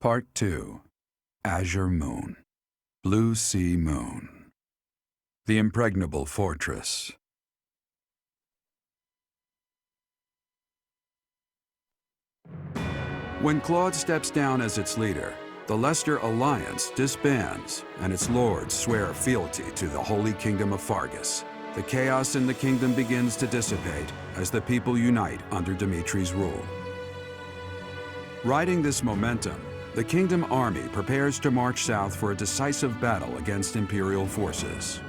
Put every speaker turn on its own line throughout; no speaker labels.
Part 2. Azure Moon. Blue Sea Moon. The Impregnable Fortress. When Claude steps down as its leader, the Leicester Alliance disbands, and its lords swear fealty to the Holy Kingdom of Fargus. The chaos in the kingdom begins to dissipate as the people unite under Dimitri's rule. Riding this momentum, the Kingdom Army prepares to march south for a decisive battle against Imperial forces.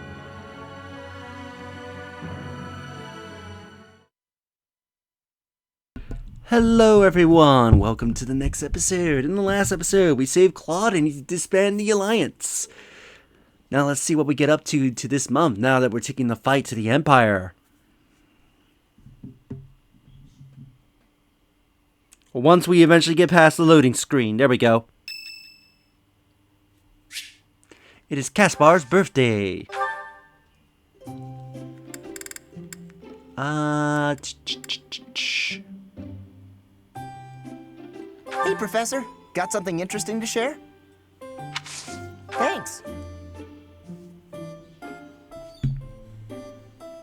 Hello everyone, welcome to the next episode. In the last episode, we saved Claude and he disbanded the Alliance. Now let's see what we get up to this month, now that we're taking the fight to the Empire. Well, once we eventually get past the loading screen, there we go. It is Caspar's birthday.
Hey, Professor. Got something interesting to share? Thanks.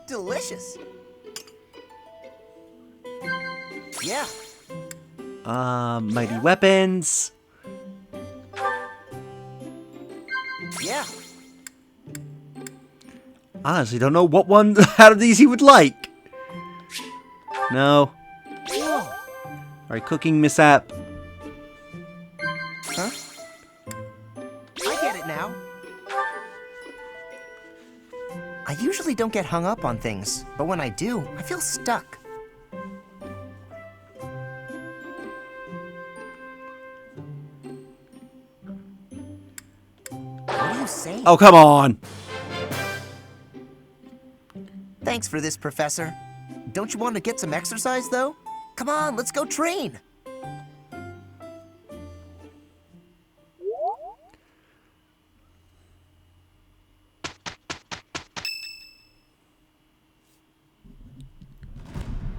Delicious. Yeah.
Mighty weapons.
Yeah.
Honestly, don't know what one out of these he would like. No.
Whoa.
Alright, cooking mishap.
Huh? I get it now. I usually don't get hung up on things, but when I do, I feel stuck. What do you say?
Oh, come on.
Thanks for this, Professor. Don't you want to get some exercise, though? Come on, let's go train.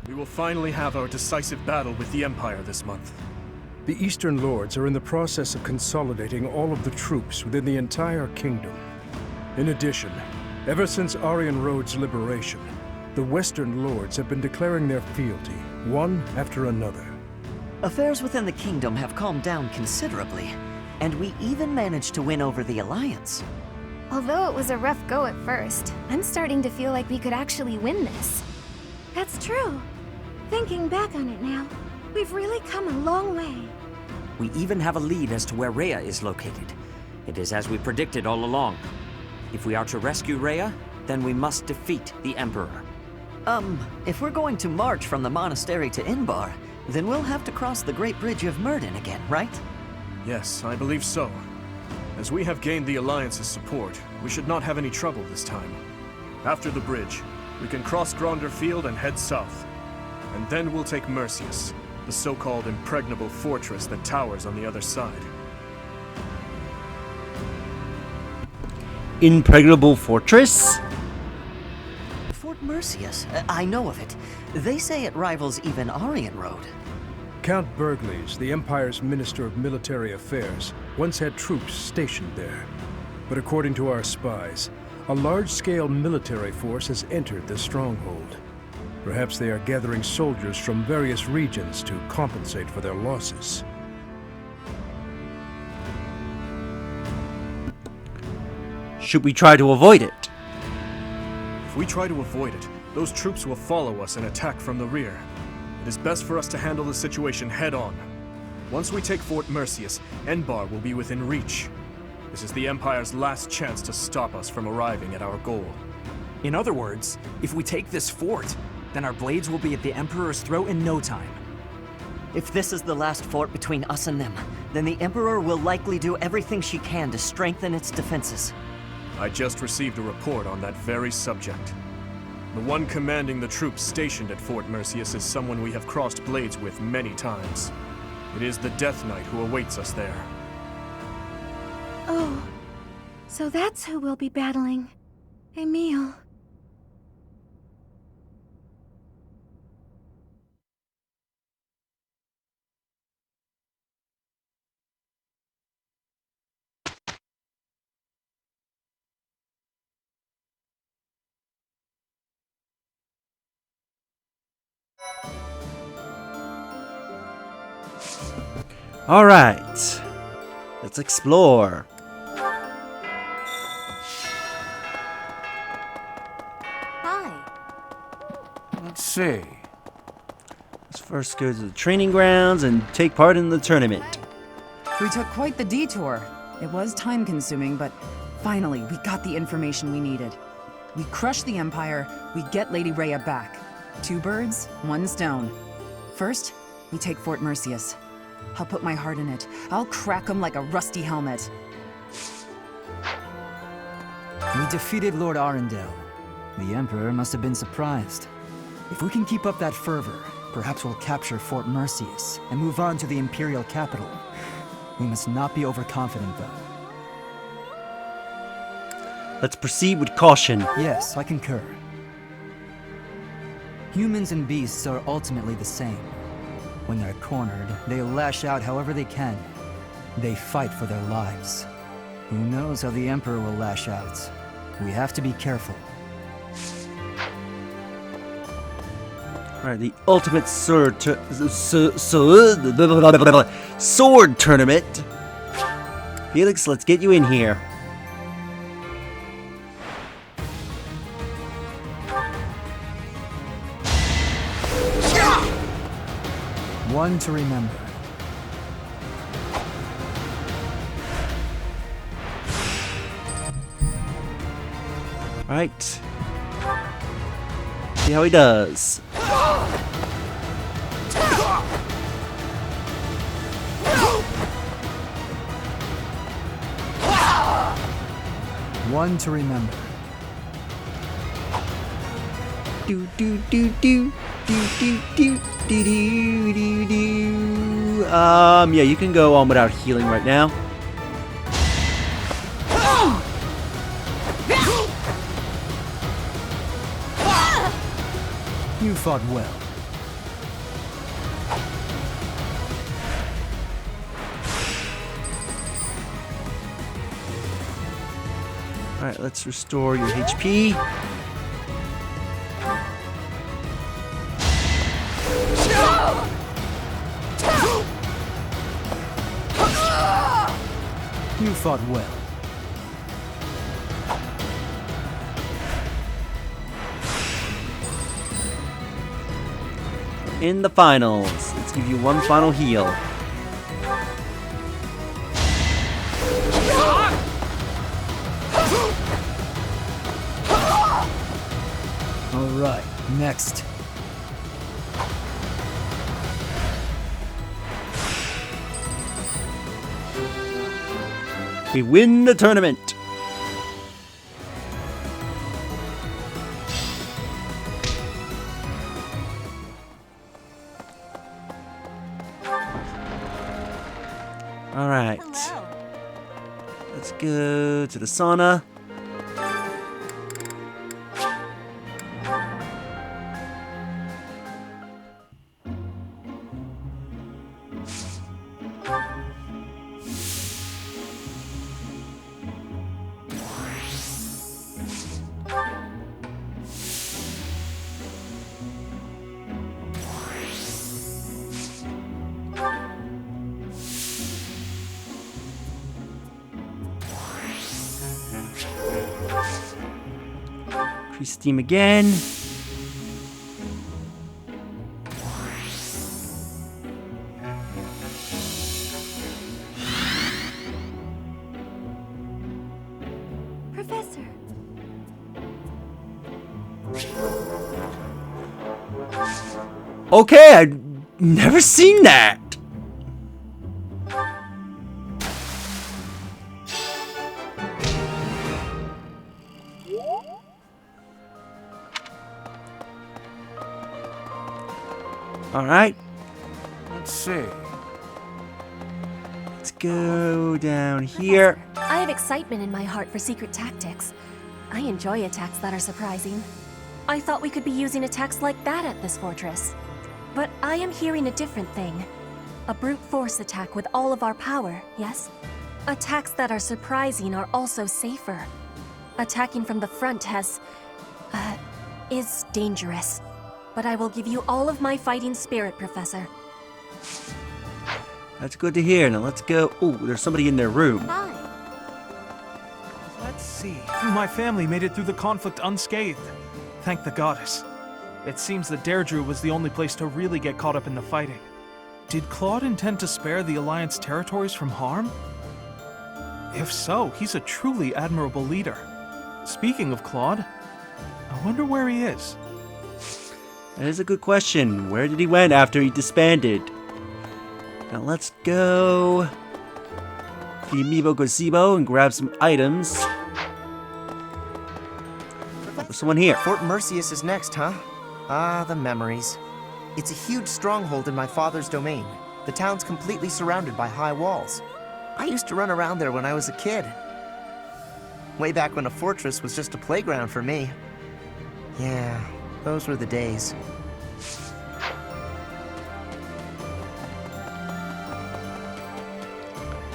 We will finally have our decisive battle with the Empire this month.
The Eastern Lords are in the process of consolidating all of the troops within the entire kingdom. In addition, ever since Aryan Road's liberation, the Western Lords have been declaring their fealty, one after another.
Affairs within the kingdom have calmed down considerably, and we even managed to win over the Alliance.
Although it was a rough go at first, I'm starting to feel like we could actually win this. That's true. Thinking back on it now, we've really come a long way.
We even have a lead as to where Rhea is located. It is as we predicted all along. If we are to rescue Rhea, then we must defeat the Emperor. If we're going to march from the monastery to Inbar, then we'll have to cross the Great Bridge of Myrddin again, right?
Yes, I believe so. As we have gained the Alliance's support, we should not have any trouble this time. After the bridge, we can cross Gronder Field and head south. And then we'll take Mercius, the so-called impregnable fortress that towers on the other side.
Impregnable fortress?
Fort Mercius, I know of it. They say it rivals even Aryan Road.
Count Burgles, the Empire's Minister of Military Affairs, once had troops stationed there. But according to our spies, a large-scale military force has entered the stronghold. Perhaps they are gathering soldiers from various regions to compensate for their losses.
Should we try to avoid it?
If we try to avoid it, those troops will follow us and attack from the rear. It is best for us to handle the situation head-on. Once we take Fort Mercius, Enbar will be within reach. This is the Empire's last chance to stop us from arriving at our goal.
In other words, if we take this fort, then our blades will be at the Emperor's throat in no time.
If this is the last fort between us and them, then the Emperor will likely do everything she can to strengthen its defenses.
I just received a report on that very subject. The one commanding the troops stationed at Fort Mercius is someone we have crossed blades with many times. It is the Death Knight who awaits us there.
Oh, so that's who we'll be battling. Emil.
Alright. Let's explore.
Hi.
Let's see.
Let's first go to the training grounds and take part in the tournament.
We took quite the detour. It was time-consuming, but finally, we got the information we needed. We crush the Empire, we get Lady Rhea back. 2 birds, 1 stone. First, we take Fort Mercius. I'll put my heart in it. I'll crack him like a rusty helmet.
We defeated Lord Arundel. The Emperor must have been surprised. If we can keep up that fervor, perhaps we'll capture Fort Mercius and move on to the Imperial capital. We must not be overconfident, though.
Let's proceed with caution.
Yes, I concur. Humans and beasts are ultimately the same. When they're cornered, they lash out however they can. They fight for their lives. Who knows how the Emperor will lash out? We have to be careful.
Alright, the ultimate sword tournament. Felix, let's get you in here.
One to remember.
Alright. See how he does.
One to remember.
Do do do do do do do do do do do. Yeah, you can go on without healing right now.
You fought well.
Alright, let's restore your HP.
You fought well.
In the finals, let's give you one final heal.
All right, next.
We win the tournament. All right. Let's go to the sauna. Increase steam again.
Professor.
Okay, I've never seen that. All right.
Let's see.
Let's go down here.
I have excitement in my heart for secret tactics. I enjoy attacks that are surprising. I thought we could be using attacks like that at this fortress. But I am hearing a different thing. A brute force attack with all of our power, yes? Attacks that are surprising are also safer. Attacking from the front is dangerous. but I will give you all of my fighting spirit, Professor.
That's good to hear. Now let's go. Oh, there's somebody in their room.
Hi.
Let's see. My family made it through the conflict unscathed. Thank the goddess. It seems that Deirdre was the only place to really get caught up in the fighting. Did Claude intend to spare the Alliance territories from harm? If so, he's a truly admirable leader. Speaking of Claude, I wonder where he is.
That is a good question. Where did he went after he disbanded? Now let's go the Amiibo Gazebo and grab some items. There's someone here.
Fort Mercius is next, huh? Ah, the memories. It's a huge stronghold in my father's domain. The town's completely surrounded by high walls. I used to run around there when I was a kid. Way back when a fortress was just a playground for me. Yeah, those were the days.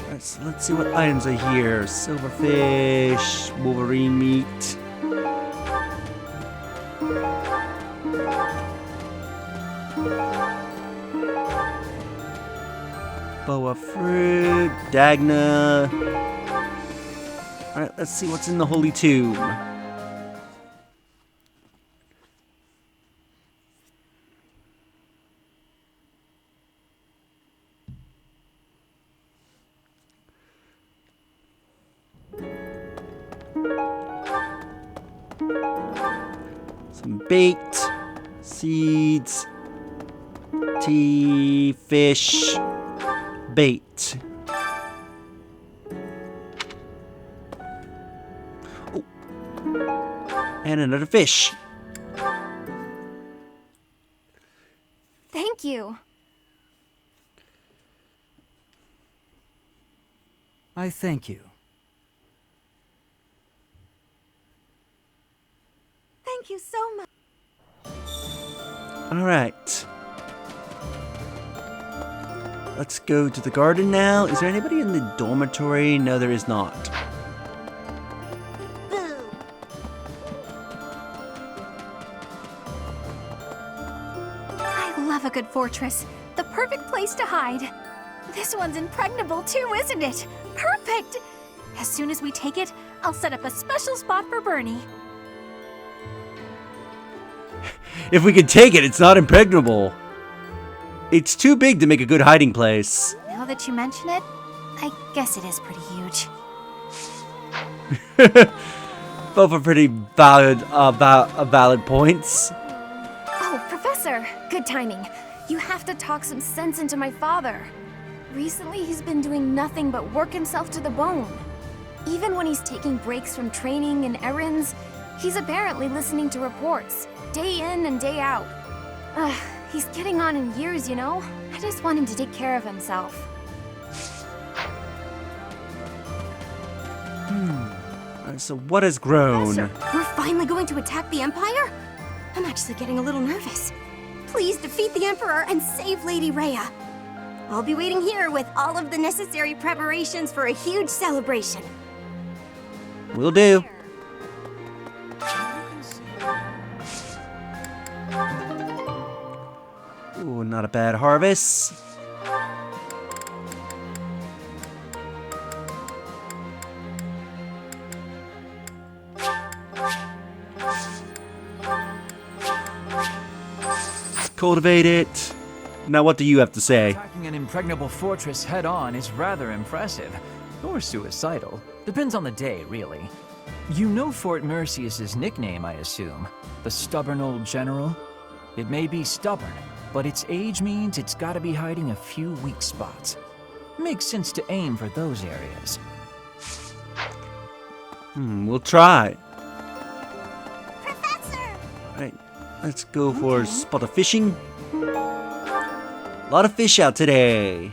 Alright, so let's see what items are here. Silverfish, Wolverine meat. Boa fruit, Dagna. Alright, let's see what's in the Holy Tomb. Some bait, seeds, tea, fish, bait. Oh. And another fish.
Thank you.
I thank you.
Thank you so much.
Alright. Let's go to the garden now. Is there anybody in the dormitory? No, there is not.
I love a good fortress. The perfect place to hide. This one's impregnable too, isn't it? Perfect! As soon as we take it, I'll set up a special spot for Bernie.
If we can take it, it's not impregnable. It's too big to make a good hiding place.
Now that you mention it, I guess it is pretty huge.
Both are pretty valid points.
Oh, Professor! Good timing. You have to talk some sense into my father. Recently, he's been doing nothing but work himself to the bone. Even when he's taking breaks from training and errands, he's apparently listening to reports, day in and day out. He's getting on in years, you know? I just want him to take care of himself.
Alright, so what has grown?
Professor, we're finally going to attack the Empire? I'm actually getting a little nervous. Please defeat the Emperor and save Lady Rhea. I'll be waiting here with all of the necessary preparations for a huge celebration.
Will do. Ooh, not a bad harvest. Cultivate it. Now what do you have to say?
Attacking an impregnable fortress head-on is rather impressive. Or suicidal. Depends on the day, really. You know Fort Mercius's nickname, I assume. The stubborn old general? It may be stubborn, but its age means it's gotta be hiding a few weak spots. Makes sense to aim for those areas.
We'll try.
Professor!
Alright, let's go for a spot of fishing. A lot of fish out today.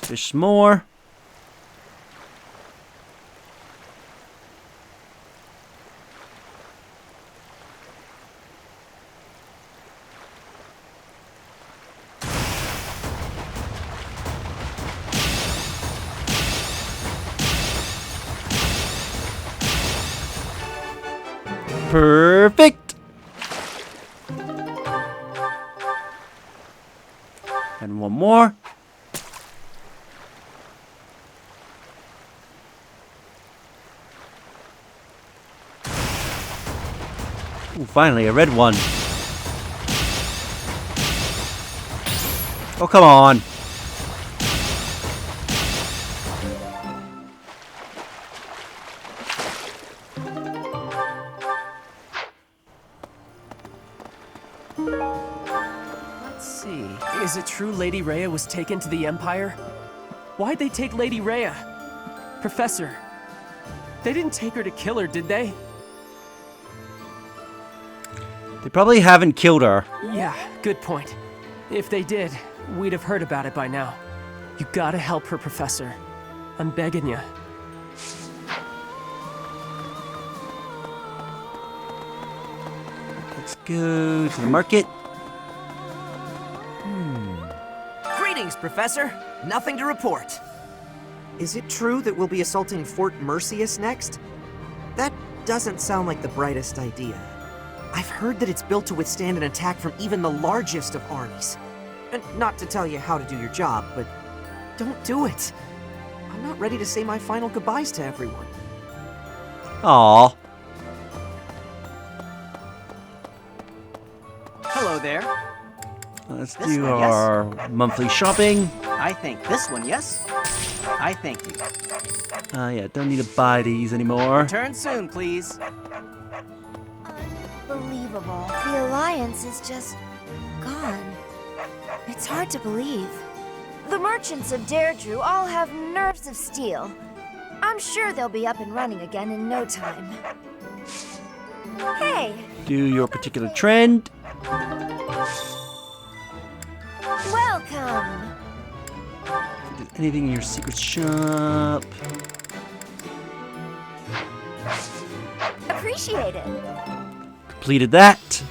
Fish some more. Perfect. And one more. Ooh, finally, a red one. Oh, come on.
Let's see. Is it true Lady Rhea was taken to the Empire? Why'd they take Lady Rhea? Professor, they didn't take her to kill her, did they?
They probably haven't killed her.
Yeah, good point. If they did, we'd have heard about it by now. You gotta help her, Professor. I'm begging you.
Let's go to the market.
Greetings, Professor. Nothing to report. Is it true that we'll be assaulting Fort Mercius next? That doesn't sound like the brightest idea. I've heard that it's built to withstand an attack from even the largest of armies. And not to tell you how to do your job, but don't do it. I'm not ready to say my final goodbyes to everyone.
Aww.
Hello there.
Let's
This
do
one, yes?
our monthly shopping.
I think this one, yes? I thank you.
Yeah, don't need to buy these anymore.
Return soon, please.
Unbelievable. The Alliance is just gone. It's hard to believe. The merchants of Deirdre all have nerves of steel. I'm sure they'll be up and running again in no time. Hey!
Do your particular trend.
Welcome!
Anything in your secret shop?
Appreciate it.
Completed that.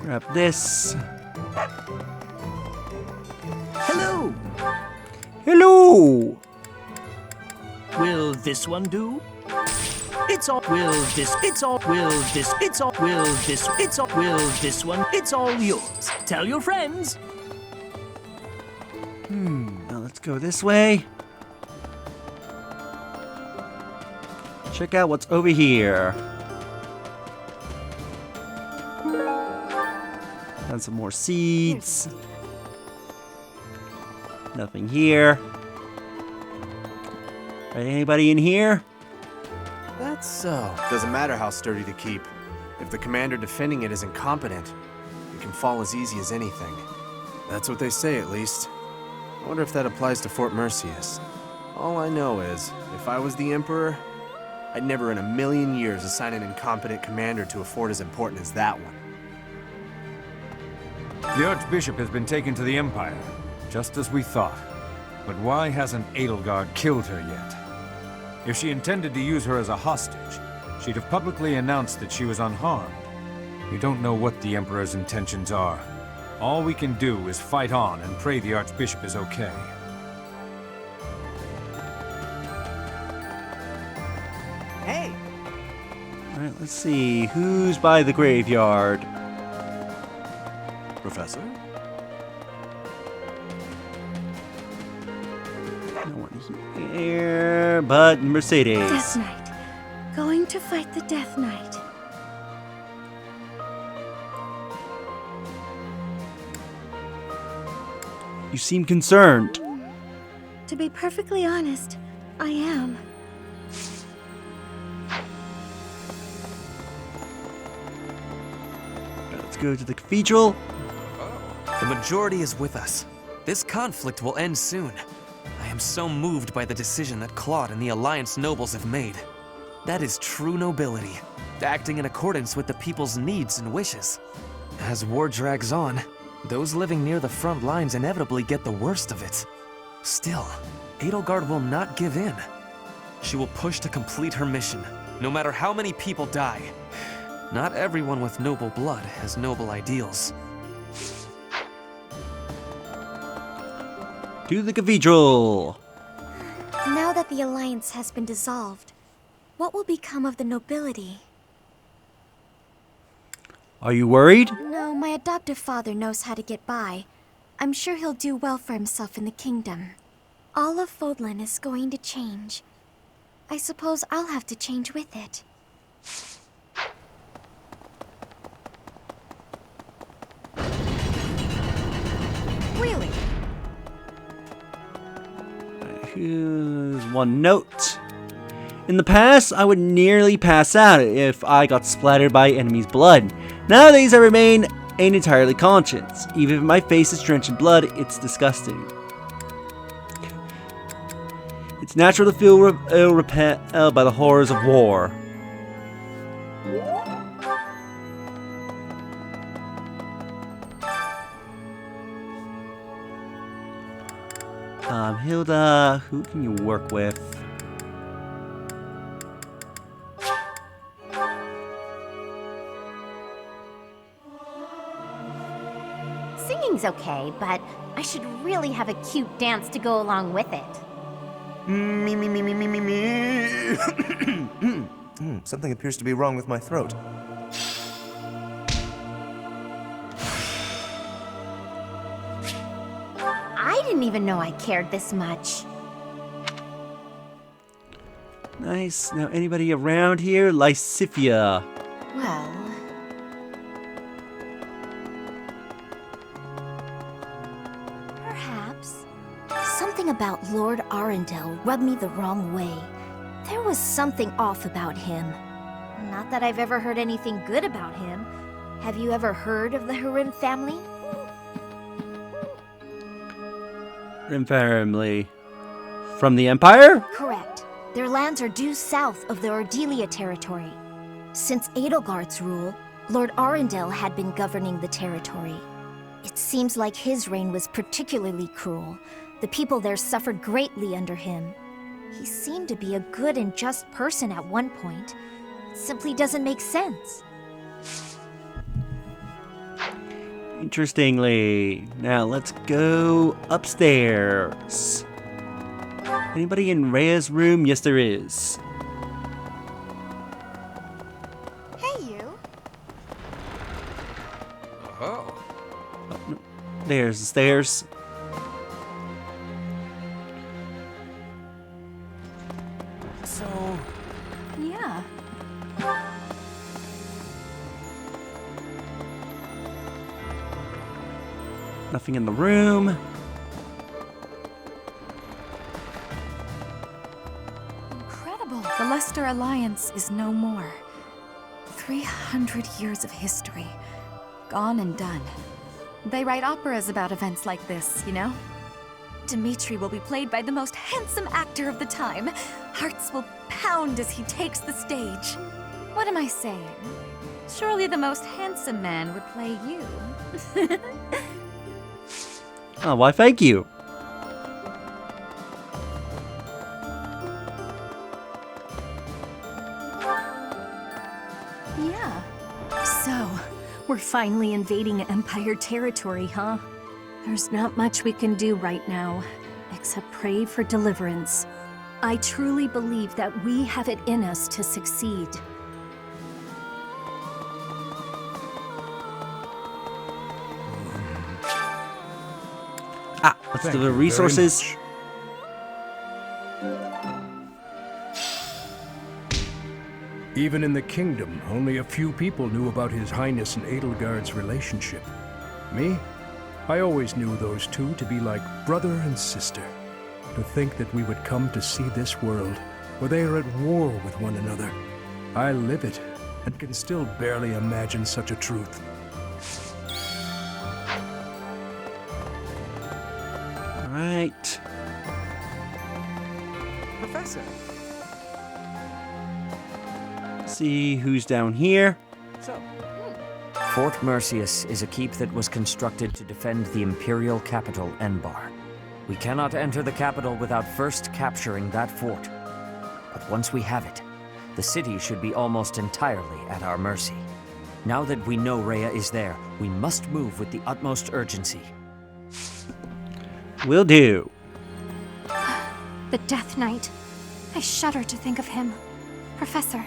Grab this.
Hello!
Hello!
Will this one do? It's all, will this, it's all, will this, it's all, will this, it's all, will this one, it's all yours. Tell your friends.
Now let's go this way. Check out what's over here. And some more seeds. Nothing here. Anybody in here?
That's so. Doesn't matter how sturdy to keep. If the commander defending it is incompetent, it can fall as easy as anything. That's what they say, at least. I wonder if that applies to Fort Mercius. All I know is, if I was the Emperor, I'd never in a million years assign an incompetent commander to a fort as important as that one.
The Archbishop has been taken to the Empire, just as we thought. But why hasn't Edelgard killed her yet? If she intended to use her as a hostage, she'd have publicly announced that she was unharmed. We don't know what the Emperor's intentions are. All we can do is fight on and pray the Archbishop is okay.
Hey!
Alright, let's see. Who's by the graveyard?
Professor?
No one here, but Mercedes.
Death Knight. Going to fight the Death Knight.
You seem concerned.
To be perfectly honest, I am.
Let's go to the cathedral.
The majority is with us. This conflict will end soon. I am so moved by the decision that Claude and the Alliance nobles have made. That is true nobility. acting in accordance with the people's needs and wishes. As war drags on, those living near the front lines inevitably get the worst of it. Still, Edelgard will not give in. She will push to complete her mission, no matter how many people die. Not everyone with noble blood has noble ideals.
To the cathedral.
Now that the alliance has been dissolved, what will become of the nobility?
Are you worried?
No, my adoptive father knows how to get by. I'm sure he'll do well for himself in the kingdom. All of Fodlan is going to change. I suppose I'll have to change with it.
Really?
Here's one note. In the past, I would nearly pass out if I got splattered by enemies' blood. Nowadays, I remain entirely conscious. Even if my face is drenched in blood, it's disgusting. It's natural to feel repelled by the horrors of war. Hilda, who can you work with?
Singing's okay, but I should really have a cute dance to go along with it.
Something appears to be wrong with my throat.
I didn't even know I cared this much.
Nice. Now, anybody around here? Lysifia.
Well... perhaps. Something about Lord Arundel rubbed me the wrong way. There was something off about him. Not that I've ever heard anything good about him. Have you ever heard of the Harim family?
Rim family. From the Empire?
Correct. Their lands are due south of the Ordelia territory. Since Edelgard's rule, Lord Arundel had been governing the territory. It seems like his reign was particularly cruel. The people there suffered greatly under him. He seemed to be a good and just person at one point. It simply doesn't make sense.
Interestingly. Now, let's go upstairs. Anybody in Rhea's room? Yes, there is.
Hey, you.
Oh.
No. There's the stairs.
So...
Yeah.
Nothing in the room.
Incredible. The Leicester Alliance is no more. 300 years of history. Gone and done. They write operas about events like this, you know? Dimitri will be played by the most handsome actor of the time. Hearts will pound as he takes the stage. What am I saying? Surely the most handsome man would play you.
Oh, why, thank you.
Yeah. So, we're finally invading Empire territory, huh? There's not much we can do right now, except pray for deliverance. I truly believe that we have it in us to succeed.
Let's
Thank
do the
you very
resources.
much. Even in the kingdom, only a few people knew about His Highness and Edelgard's relationship. Me? I always knew those two to be like brother and sister. To think that we would come to see this world, where they are at war with one another. I live it, and can still barely imagine such a truth.
Alright.
Professor!
See who's down here.
Fort Mercius is a keep that was constructed to defend the imperial capital, Enbar. We cannot enter the capital without first capturing that fort. But once we have it, the city should be almost entirely at our mercy. Now that we know Rhea is there, we must move with the utmost urgency.
Will do.
The Death Knight. I shudder to think of him. Professor,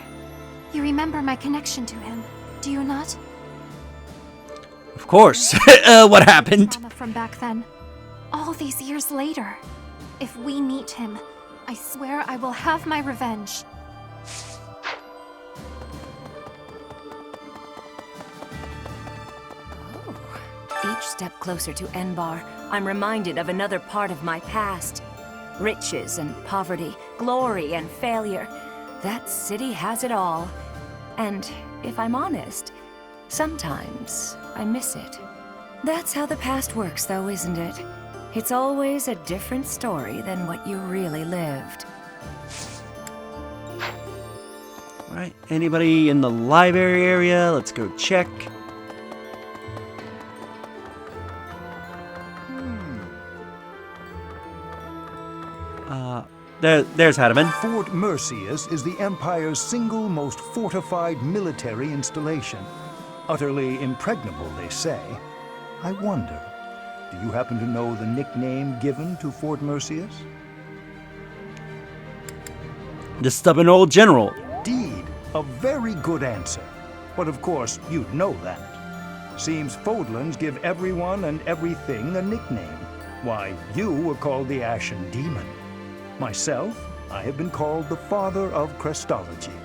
you remember my connection to him, do you not?
Of course. What happened?
Trauma from back then. All these years later. If we meet him, I swear I will have my revenge.
Each step closer to Enbar, I'm reminded of another part of my past. Riches and poverty, glory and failure. That city has it all. And if I'm honest, sometimes I miss it. That's how the past works, though, isn't it? It's always a different story than what you really lived.
Alright, anybody in the library area? Let's go check. There's Hadaman.
Fort Mercius is the Empire's single most fortified military installation. Utterly impregnable, they say. I wonder, do you happen to know the nickname given to Fort Mercius?
The stubborn old general.
Indeed, a very good answer. But of course, you'd know that. Seems Fodlans give everyone and everything a nickname. Why, you were called the Ashen Demon. Myself, I have been called the Father of Crestology,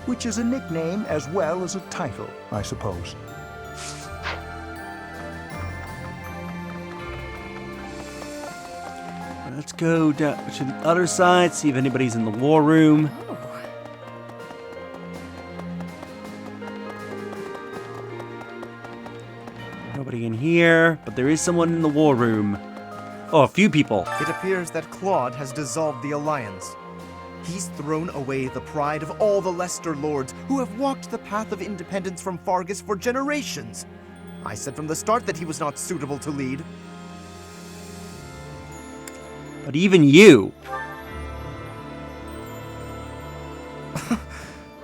which is a nickname as well as a title, I suppose.
Let's go down to the other side, see if anybody's in the war room. Nobody in here, but there is someone in the war room. Oh, a few people.
It appears that Claude has dissolved the Alliance. He's thrown away the pride of all the Leicester Lords who have walked the path of independence from Fargus for generations. I said from the start that he was not suitable to lead.
But even you.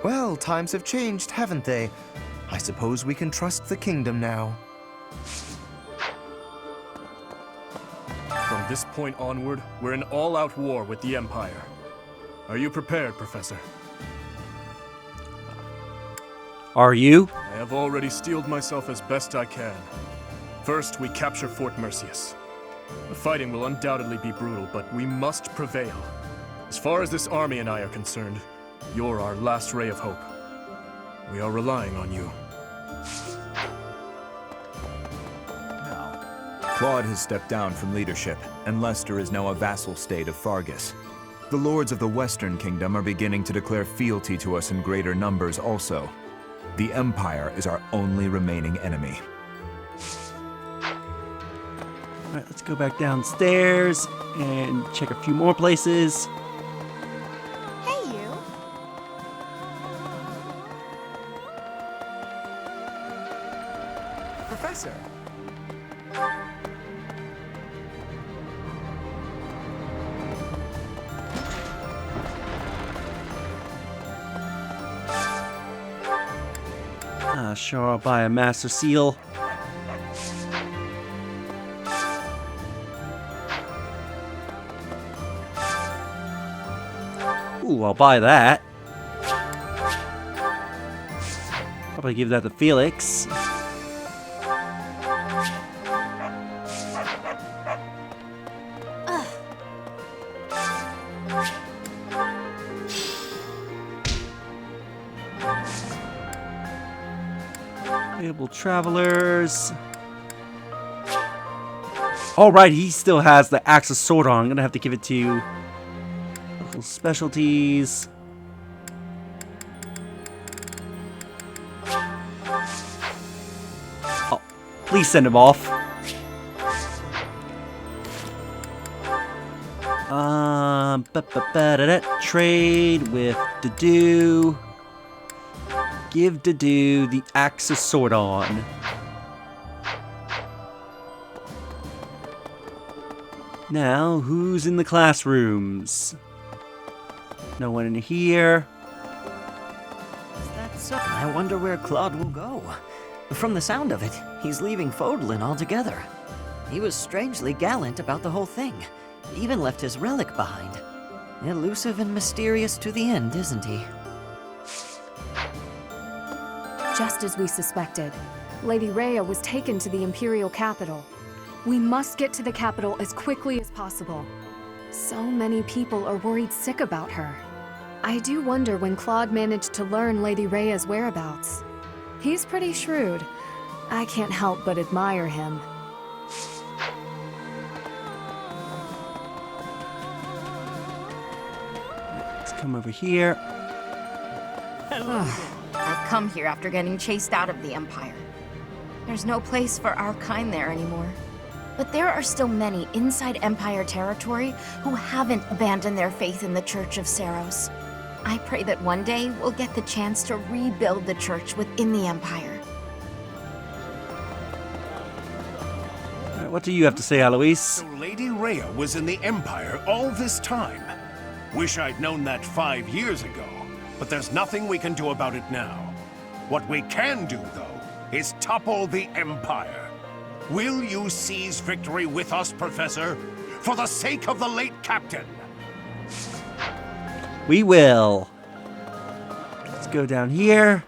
Well, times have changed, haven't they? I suppose we can trust the kingdom now.
From this point onward, we're in all-out war with the Empire. Are you prepared, Professor?
Are you?
I have already steeled myself as best I can. First, we capture Fort Mercius. The fighting will undoubtedly be brutal, but we must prevail. As far as this army and I are concerned, you're our last ray of hope. We are relying on you.
Claude has stepped down from leadership, and Leicester is now a vassal state of Fargus. The lords of the Western Kingdom are beginning to declare fealty to us in greater numbers also. The Empire is our only remaining enemy.
Alright, let's go back downstairs and check a few more places.
Hey, you.
Professor!
Sure, I'll buy a Master Seal. Ooh, I'll buy that. Probably give that to Felix. Available travelers. Alright, he still has the Axe of Sword on. I'm gonna have to give it to local specialties. Oh, please send him off. Trade with Dedu. give Dedue the Axis Sword on. Now, who's in the classrooms? No one in here.
That's so. I wonder where Claude will go. From the sound of it, he's leaving Fodlan altogether. He was strangely gallant about the whole thing. He even left his relic behind. Elusive and mysterious to the end, isn't he?
Just as we suspected, Lady Rhea was taken to the Imperial capital. We must get to the capital as quickly as possible. So many people are worried sick about her. I do wonder when Claude managed to learn Lady Rhea's whereabouts. He's pretty shrewd. I can't help but admire him.
Let's come over here.
I've come here after getting chased out of the Empire. There's no place for our kind there anymore. But there are still many inside Empire territory who haven't abandoned their faith in the Church of Saros. I pray that one day we'll get the chance to rebuild the church within the Empire.
All right, what do you have to say, Alois?
So Lady Rhea was in the Empire all this time. Wish I'd known that 5 years ago, but there's nothing we can do about it now. What we can do, though, is topple the Empire. Will you seize victory with us, Professor? For the sake of the late Captain!
We will. Let's go down here.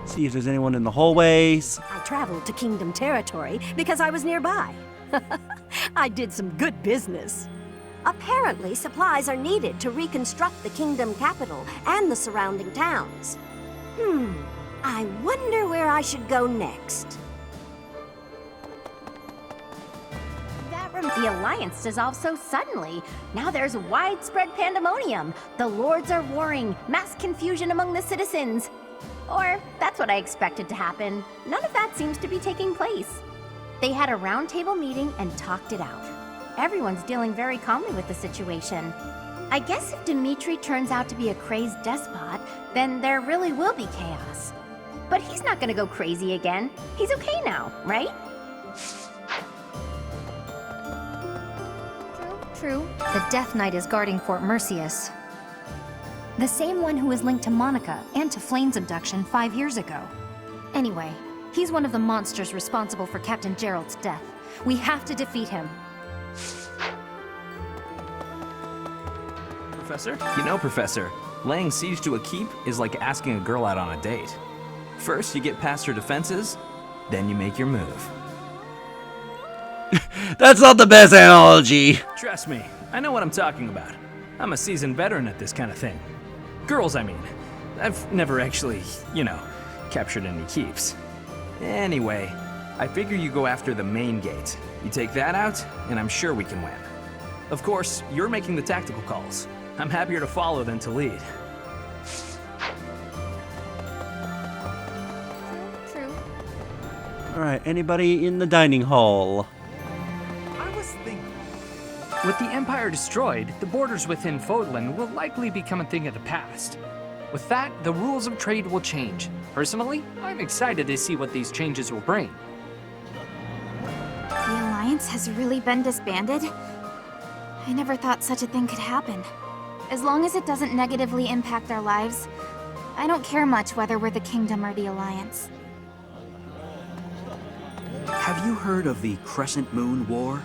See if there's anyone in the hallways.
I traveled to Kingdom territory because I was nearby. I did some good business. Apparently, supplies are needed to reconstruct the Kingdom capital and the surrounding towns. I wonder where I should go next.
The Alliance dissolved so suddenly. Now there's widespread pandemonium. The lords are warring, mass confusion among the citizens. Or, that's what I expected to happen. None of that seems to be taking place. They had a roundtable meeting and talked it out. Everyone's dealing very calmly with the situation. I guess if Dimitri turns out to be a crazed despot, then there really will be chaos. But he's not gonna go crazy again. He's okay now, right? True. The Death Knight is guarding Fort Mercius. The same one who was linked to Monica and to Flame's abduction 5 years ago. Anyway, he's one of the monsters responsible for Captain Gerald's death. We have to defeat him.
Professor? You know, Professor, laying siege to a keep is like asking a girl out on a date. First, you get past her defenses, then you make your move.
That's not the best analogy.
Trust me, I know what I'm talking about. I'm a seasoned veteran at this kind of thing. Girls, I mean. I've never actually, captured any keeps. Anyway, I figure you go after the main gate. You take that out, and I'm sure we can win. Of course, you're making the tactical calls. I'm happier to follow than to lead.
True.
All right, anybody in the dining hall?
With the Empire destroyed, the borders within Fodlan will likely become a thing of the past. With that, the rules of trade will change. Personally, I'm excited to see what these changes will bring.
The Alliance has really been disbanded? I never thought such a thing could happen. As long as it doesn't negatively impact our lives, I don't care much whether we're the Kingdom or the Alliance.
Have you heard of the Crescent Moon War?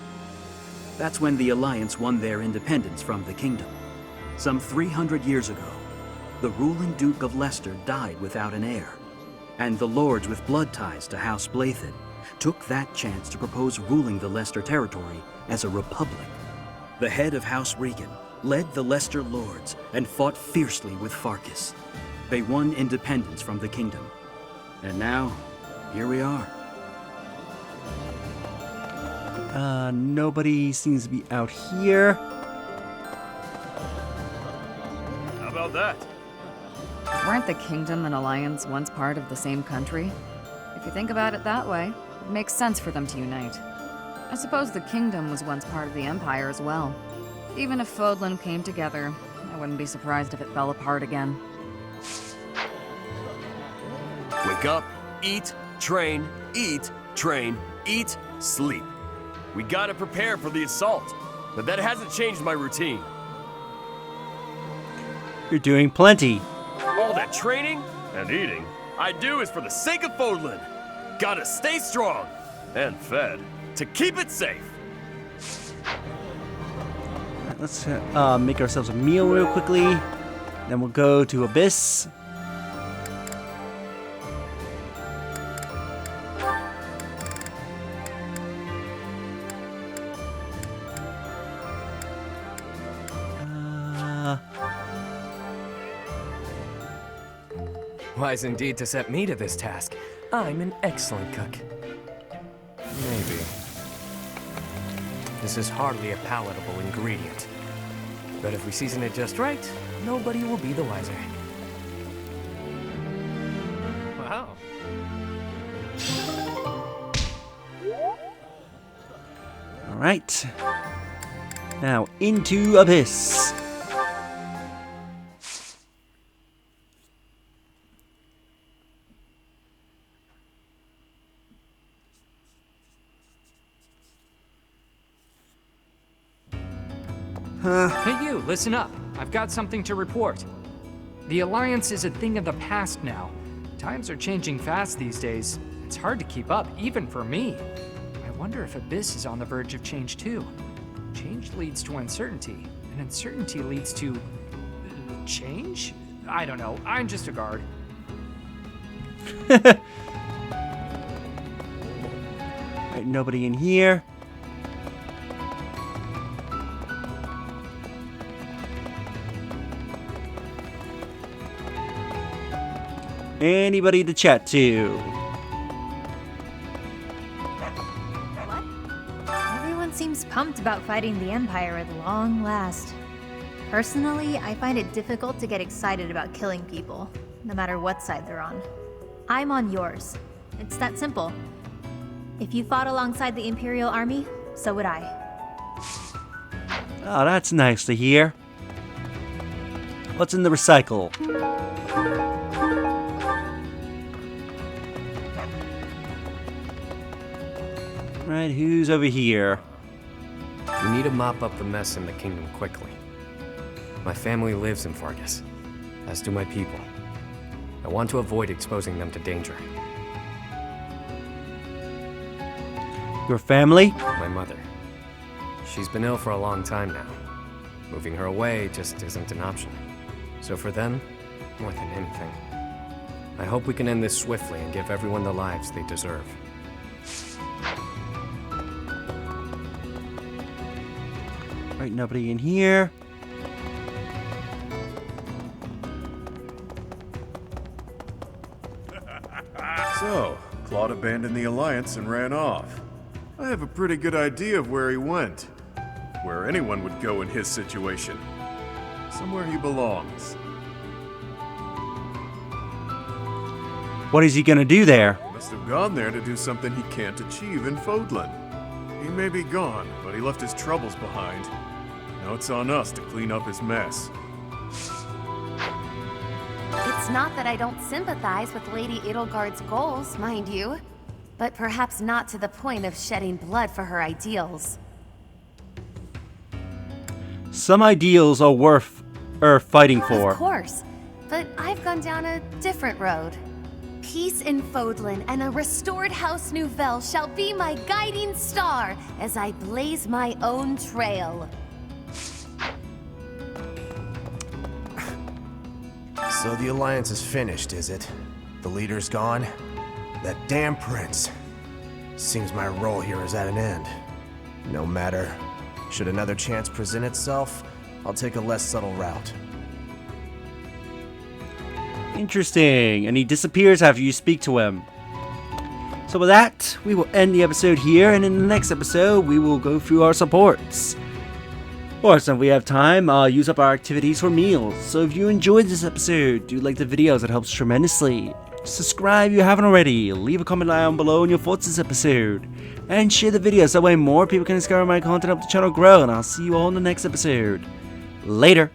That's when the Alliance won their independence from the Kingdom. Some 300 years ago, the ruling Duke of Leicester died without an heir, and the lords with blood ties to House Blythen took that chance to propose ruling the Leicester territory as a republic. The head of House Regan led the Leicester lords and fought fiercely with Farkas. They won independence from the Kingdom. And now, here we are.
Nobody seems to be out here.
How about that?
Weren't the Kingdom and Alliance once part of the same country? If you think about it that way, it makes sense for them to unite. I suppose the Kingdom was once part of the Empire as well. Even if Fodlan came together, I wouldn't be surprised if it fell apart again.
Wake up, eat, train, eat, sleep. We gotta prepare for the assault, but that hasn't changed my routine.
You're doing plenty.
All that training and eating I do is for the sake of Fodlan. Gotta stay strong and fed to keep it safe.
Alright, let's make ourselves a meal real quickly. Then we'll go to Abyss.
Wise indeed to set me to this task. I'm an excellent cook. Maybe. This is hardly a palatable ingredient. But if we season it just right, nobody will be the wiser. Wow.
Alright. Now into Abyss.
Hey you, listen up. I've got something to report. The Alliance is a thing of the past now. Times are changing fast these days. It's hard to keep up, even for me. I wonder if Abyss is on the verge of change too. Change leads to uncertainty, and uncertainty leads to... change? I don't know. I'm just a guard.
Right, nobody in here. Anybody to chat to?
Everyone seems pumped about fighting the Empire at long last. Personally, I find it difficult to get excited about killing people, no matter what side they're on. I'm on yours. It's that simple. If you fought alongside the Imperial Army, so would I.
Oh, that's nice to hear. What's in the recycle? Right, who's over here?
We need to mop up the mess in the kingdom quickly. My family lives in Fargus, as do my people. I want to avoid exposing them to danger.
Your family?
My mother. She's been ill for a long time now. Moving her away just isn't an option. So for them, more than anything, I hope we can end this swiftly and give everyone the lives they deserve.
Right, nobody in here.
So, Claude abandoned the Alliance and ran off. I have a pretty good idea of where he went. Where anyone would go in his situation. Somewhere he belongs.
What is he gonna do there?
He must have gone there to do something he can't achieve in Fodlan. He may be gone, but he left his troubles behind. Now it's on us to clean up his mess.
It's not that I don't sympathize with Lady Edelgard's goals, mind you, but perhaps not to the point of shedding blood for her ideals.
Some ideals are worth fighting for.
Of course, but I've gone down a different road. Peace in Fodlan and a restored House Nouvelle shall be my guiding star as I blaze my own trail.
So the Alliance is finished, is it? The leader's gone? That damn prince. Seems my role here is at an end. No matter. Should another chance present itself, I'll take a less subtle route.
Interesting. And he disappears after you speak to him. So with that, we will end the episode here, and in the next episode, we will go through our supports. Or if we have time, use up our activities for meals. So if you enjoyed this episode, do like the videos, it helps tremendously. Subscribe if you haven't already, leave a comment down below on your thoughts this episode, and share the video so that way more people can discover my content, help the channel grow, and I'll see you all in the next episode. Later!